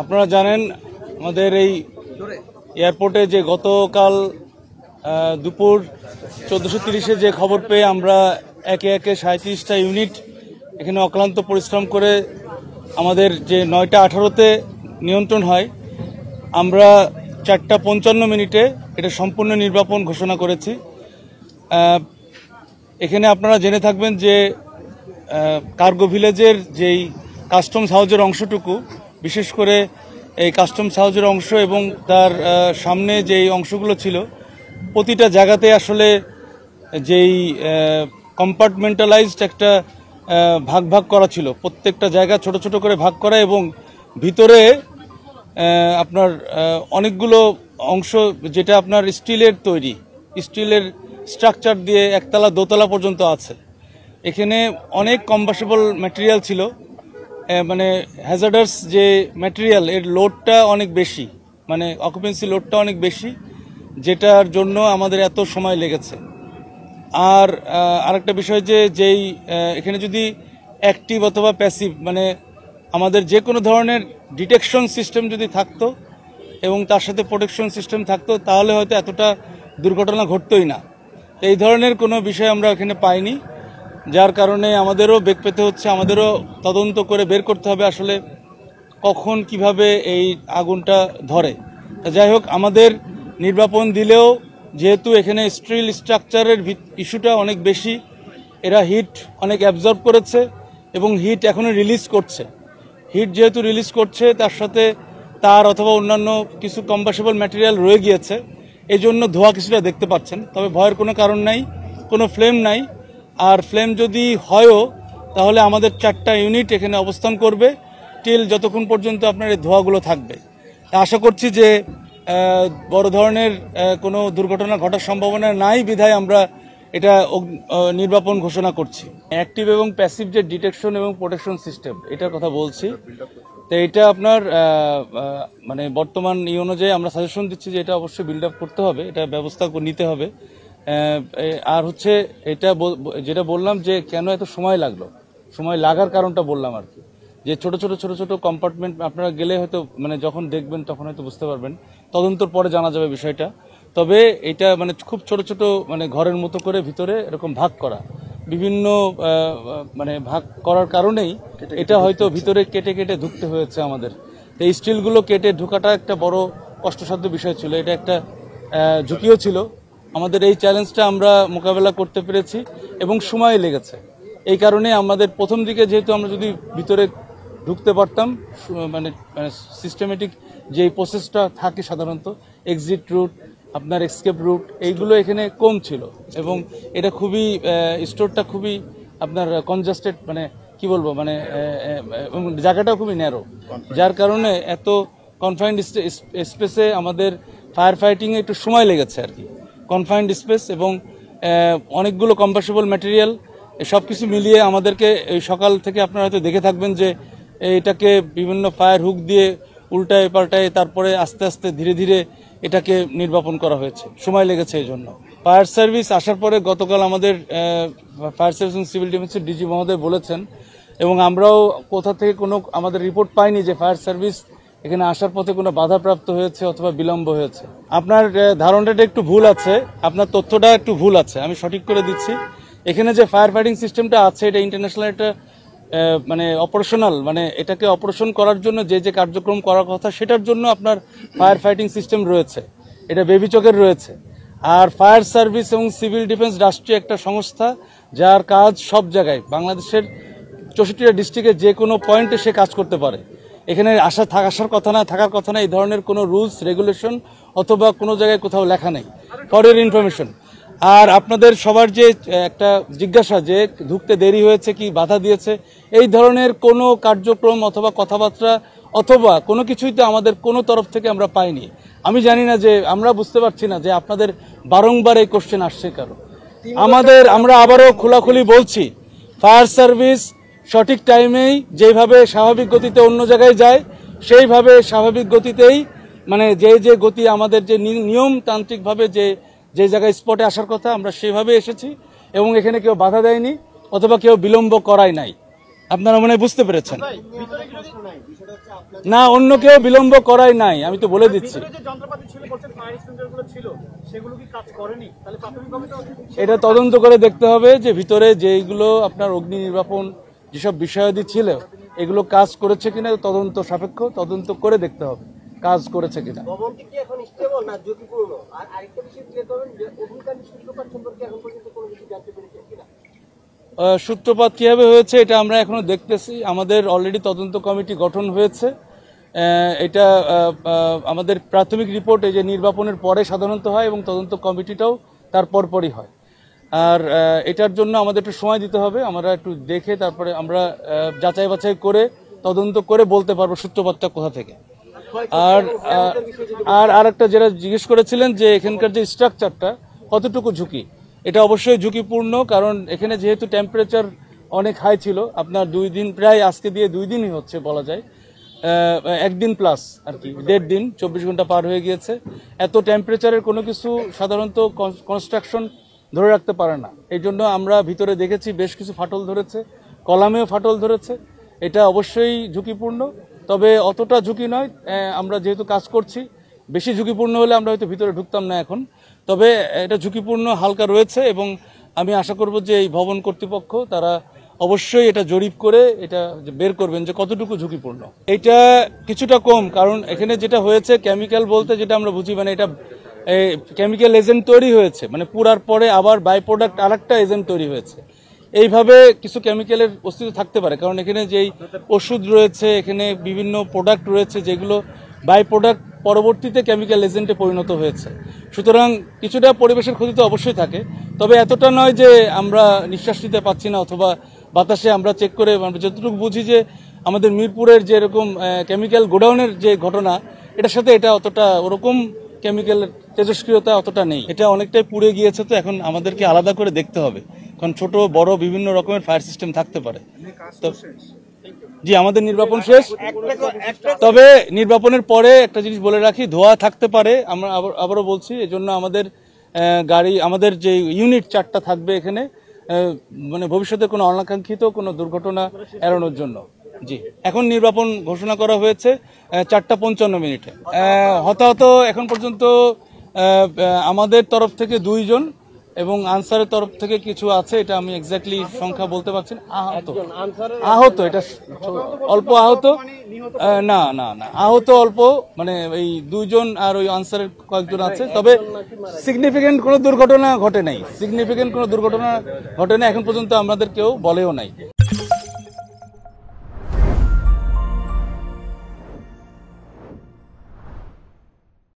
আপনারা জানেন আমাদের এই এয়ারপোর্টে যে গতকাল দুপুর 14:30-এ যে খবর পেয়ে আমরা একে একে 37টা ইউনিট এখানে অক্লান্ত পরিশ্রম করে আমাদের যে 9টা 18-তে নিয়ন্ত্রণ হয়, আমরা 4:55 এটা সম্পূর্ণ নির্বাপন ঘোষণা করেছি। এখানে আপনারা জেনে থাকবেন যে কার্গো ভিলেজের যেই কাস্টমস হাউজের অংশটুকু, বিশেষ করে এই কাস্টমস হাউজের অংশ এবং তার সামনে যেই অংশগুলো ছিল, প্রতিটা জায়গাতে আসলে যেই কম্পার্টমেন্টালাইজড একটা ভাগ ভাগ করা ছিল, প্রত্যেকটা জায়গা ছোট ছোট করে ভাগ করা এবং ভিতরে আপনার অনেকগুলো অংশ যেটা আপনার স্টিলের তৈরি, স্টিলের স্ট্রাকচার দিয়ে একতলা দোতলা পর্যন্ত আছে। এখানে অনেক কম্বাসেবল ম্যাটেরিয়াল ছিল, মানে হ্যাজার্ডাস যে ম্যাটেরিয়াল এর লোডটা অনেক বেশি, মানে অকুপেন্সি লোডটা অনেক বেশি, যেটার জন্য আমাদের এত সময় লেগেছে। আর আরেকটা বিষয় যে যেই এখানে যদি অ্যাক্টিভ অথবা প্যাসিভ, মানে আমাদের যে কোনো ধরনের ডিটেকশন সিস্টেম যদি থাকতো এবং তার সাথে প্রোটেকশন সিস্টেম থাকতো, তাহলে হয়তো এতটা দুর্ঘটনা ঘটতোই না। এই ধরনের কোনো বিষয় আমরা এখানে পাইনি, যার কারণে আমাদেরও বেগ পেতে হচ্ছে, আমাদেরও তদন্ত করে বের করতে হবে আসলে কখন কিভাবে এই আগুনটা ধরে। যাই হোক, আমাদের নির্বাপন দিলেও যেহেতু এখানে স্টিল স্ট্রাকচারের ইস্যুটা অনেক বেশি, এরা হিট অনেক অ্যাবজর্ব করেছে এবং হিট এখনও রিলিজ করছে। হিট যেহেতু রিলিজ করছে, তার সাথে তার অথবা অন্যান্য কিছু কম্বাসেবল ম্যাটেরিয়াল রয়ে গিয়েছে, এই জন্য ধোঁয়া কিছুটা দেখতে পাচ্ছেন। তবে ভয়ের কোনো কারণ নাই, কোনো ফ্লেম নাই। আর ফ্লেম যদি হয়ও, তাহলে আমাদের 4টা ইউনিট এখানে অবস্থান করবে টিল যতক্ষণ পর্যন্ত আপনার এই ধোঁয়াগুলো থাকবে। আশা করছি যে বড় ধরনের কোনো দুর্ঘটনা ঘটার সম্ভাবনা নাই, বিধায় আমরা এটা নির্বাপন ঘোষণা করছি। অ্যাক্টিভ এবং প্যাসিভ যে ডিটেকশন এবং প্রোটেকশন সিস্টেম, এটার কথা বলছি। তো এটা আপনার মানে বর্তমান অনুযায়ী আমরা সাজেশন দিচ্ছি যে এটা অবশ্যই বিল্ড আপ করতে হবে, এটা ব্যবস্থা নিতে হবে। আর হচ্ছে এটা যেটা বললাম যে কেন এত সময় লাগলো, সময় লাগার কারণটা বললাম আর কি, যে ছোট ছোট কম্পার্টমেন্ট আপনারা গেলে হয়তো মানে যখন দেখবেন তখন হয়তো বুঝতে পারবেন, তদন্তর পরে জানা যাবে বিষয়টা। তবে এটা মানে খুব ছোট ছোট মানে ঘরের মতো করে ভিতরে এরকম ভাগ করা, বিভিন্ন মানে ভাগ করার কারণেই এটা হয়তো ভিতরে কেটে কেটে ঢুকতে হয়েছে আমাদের। এই স্টিলগুলো কেটে ঢোকাটা একটা বড় কষ্টসাধ্য বিষয় ছিল, এটা একটা ঝুঁকিও ছিল। আমাদের এই চ্যালেঞ্জটা আমরা মোকাবেলা করতে পেরেছি এবং সময় লেগেছে। এই কারণে আমাদের প্রথম দিকে যেহেতু আমরা যদি ভিতরে ঢুকতে পারতাম, মানে সিস্টেমেটিক যে প্রসেসটা থাকে সাধারণত, এক্সিট রুট, আপনার এসকেপ রুট, এইগুলো এখানে কম ছিল এবং এটা খুবই স্টোরটা খুবই আপনার কনজাস্টেড, মানে কি বলবো, মানে জায়গাটাও খুবই ন্যারো, যার কারণে এত কনফাইন্ড স্পেসে আমাদের ফায়ার ফাইটিংয়ে একটু সময় লেগেছে আর কি। কনফাইন্ড স্পেস এবং অনেকগুলো কম্বাসেবল ম্যাটেরিয়াল, সব কিছু মিলিয়ে আমাদেরকে এই সকাল থেকে আপনারা হয়তো দেখে থাকবেন যে এটাকে বিভিন্ন ফায়ার হুক দিয়ে উল্টায় পাল্টায় তারপরে আস্তে আস্তে ধীরে ধীরে এটাকে নির্বাপন করা হয়েছে, সময় লেগেছে এই জন্য। ফায়ার সার্ভিস আসার পরে গতকাল আমাদের ফায়ার সার্ভিস এবং সিভিল ডিফেন্সের ডিজি মহোদয় বলেছেন, এবং আমরাও কোথা থেকে কোনো আমাদের রিপোর্ট পাইনি যে ফায়ার সার্ভিস এখানে আসার পথে কোনো বাধাপ্রাপ্ত হয়েছে অথবা বিলম্ব হয়েছে। আপনার ধারণাটা একটু ভুল আছে, আপনার তথ্যটা একটু ভুল আছে, আমি সঠিক করে দিচ্ছি। এখানে যে ফায়ার ফাইটিং সিস্টেমটা আছে, এটা ইন্টারন্যাশনাল একটা মানে অপারেশনাল, মানে এটাকে অপারেশন করার জন্য যে যে কার্যক্রম করার কথা, সেটার জন্য আপনার ফায়ার ফাইটিং সিস্টেম রয়েছে, এটা বেবি চকের রয়েছে। আর ফায়ার সার্ভিস এবং সিভিল ডিফেন্স রাষ্ট্রীয় একটা সংস্থা, যার কাজ সব জায়গায় বাংলাদেশের 64টা ডিস্ট্রিক্টে যে কোনো পয়েন্টে সে কাজ করতে পারে। এখানে আসার কথা না, থাকার কথা না, এই ধরনের কোনো রুলস রেগুলেশন অথবা কোনো জায়গায় কোথাও লেখা নেই, ফর ইউর ইনফরমেশন। আর আপনাদের সবার যে একটা জিজ্ঞাসা যে ঢুকতে দেরি হয়েছে কি বাধা দিয়েছে, এই ধরনের কোনো কার্যক্রম অথবা কথাবার্তা অথবা কোনো কিছুই তো আমাদের কোনো তরফ থেকে আমরা পাইনি। আমি জানি না যে, আমরা বুঝতে পারছি না যে আপনাদের বারংবার এই কোশ্চেন আসছে কারো। আমরা আবারও খোলাখুলি বলছি, ফায়ার সার্ভিস সঠিক টাইমেই যেভাবে স্বাভাবিক গতিতে অন্য জায়গায় যায়, সেইভাবে স্বাভাবিক গতিতেই, মানে যে গতি আমাদের যে নিয়মতান্ত্রিকভাবে যে জায়গায় স্পটে আসার কথা, আমরা সেভাবে এসেছি এবং এখানে কেউ বাধা দেয়নি অথবা কেউ বিলম্ব করায় নাই। আপনারা মনে হয় বুঝতে পেরেছেন। না, অন্য কেউ বিলম্ব করাই নাই, আমি তো বলে দিচ্ছি। এটা তদন্ত করে দেখতে হবে যে ভিতরে যেগুলো আপনার অগ্নি নির্বাপন যেসব বিষয়াদি ছিল এগুলো কাজ করেছে কিনা, তদন্ত সাপেক্ষ তদন্ত করে দেখতে হবে কাজ করেছে কিনা। সূত্রপাত কিভাবে হয়েছে এটা আমরা এখনো দেখতেছি। আমাদের অলরেডি তদন্ত কমিটি গঠন হয়েছে। এটা আমাদের প্রাথমিক রিপোর্ট এই যে নির্বাপনের পরে সাধারণত হয় এবং তদন্ত কমিটিটাও তার পরপরই হয়। আর এটার জন্য আমাদের একটু সময় দিতে হবে, আমরা একটু দেখে তারপরে আমরা যাচাই বাছাই করে তদন্ত করে বলতে পারবো সূত্রপাতটা কোথা থেকে। আর আর একটা যেটা জিজ্ঞেস করেছিলেন যে এখানকার যে স্ট্রাকচারটা কতটুকু ঝুঁকি, এটা অবশ্যই ঝুঁকিপূর্ণ, কারণ এখানে যেহেতু টেম্পারেচার অনেক হাই ছিল, আপনার 2 দিন প্রায় আজকে দিয়ে 2 দিনই হচ্ছে বলা যায়, 1 দিন প্লাস আর কি, 1.5 দিন, 24 ঘন্টা পার হয়ে গিয়েছে। এত টেম্পারেচারের কোনো কিছু সাধারণত কনস্ট্রাকশন ধরে রাখতে পারে না। এই জন্য আমরা ভিতরে দেখেছি বেশ কিছু ফাটল ধরেছে, কলামেও ফাটল ধরেছে। এটা অবশ্যই ঝুঁকিপূর্ণ, তবে অতটা ঝুঁকি নয়। আমরা যেহেতু কাজ করছি, বেশি ঝুঁকিপূর্ণ হলে আমরা হয়তো ভিতরে ঢুকতাম না এখন। তবে এটা ঝুঁকিপূর্ণ হালকা রয়েছে এবং আমি আশা করব যে এই ভবন কর্তৃপক্ষ তারা অবশ্যই এটা জরিপ করে এটা বের করবেন যে কতটুকু ঝুঁকিপূর্ণ। এটা কিছুটা কম, কারণ এখানে যেটা হয়েছে কেমিক্যাল বলতে যেটা আমরা বুঝি, মানে এটা কেমিক্যাল এজেন্ট তৈরি হয়েছে, মানে পুরার পরে আবার বাই প্রোডাক্ট আরেকটা এজেন্ট তৈরি হয়েছে। এইভাবে কিছু কেমিক্যালের অস্তিত্ব থাকতে পারে, কারণ এখানে যেই ওষুধ রয়েছে, এখানে বিভিন্ন প্রোডাক্ট রয়েছে যেগুলো বাই প্রোডাক্ট পরবর্তীতে কেমিক্যাল এজেন্টে পরিণত হয়েছে। সুতরাং কিছুটা পরিবেশের ক্ষতি তো অবশ্যই থাকে, তবে এতটা নয় যে আমরা নিঃশ্বাস নিতে পাচ্ছি না, অথবা বাতাসে আমরা চেক করে আমরা যতটুকু বুঝি যে আমাদের মিরপুরের যে এরকম কেমিক্যাল গোডাউনের যে ঘটনা, এটার সাথে এটা অতটা ওরকম কেমিক্যালের তেজস্ক্রিয়তা অতটা নেই। এটা অনেকটাই পুড়ে গিয়েছে, তো এখন আমাদেরকে আলাদা করে দেখতে হবে, কারণ ছোট বড় বিভিন্ন রকমের ফায়ার সিস্টেম থাকতে পারে। জি, আমাদের নির্বাপন শেষ, তবে নির্বাপনের পরে একটা জিনিস বলে রাখি, ধোঁয়া থাকতে পারে। আমরা আবারও বলছি, এজন্য আমাদের গাড়ি, আমাদের যে ইউনিট 4টা থাকবে এখানে, মানে ভবিষ্যতে কোনো অনাকাঙ্ক্ষিত কোনো দুর্ঘটনা এড়ানোর জন্য। জি, এখন নির্বাপন ঘোষণা করা হয়েছে 4:55। হতাহত এখন পর্যন্ত আমাদের তরফ থেকে 2 জন এবং আনসারের তরফ থেকে কিছু আছে, এটা আমি এক্স্যাক্টলি সংখ্যা বলতে পারছি না। আহত এটা অল্প আহত, না না না, আহত অল্প, মানে এই 2 জন আর ওই আনসারের কয়েকজন আছে। তবে সিগনিফিকেন্ট কোনো দুর্ঘটনা ঘটে নাই, এখন পর্যন্ত আমাদের কেউ বলেও নাই।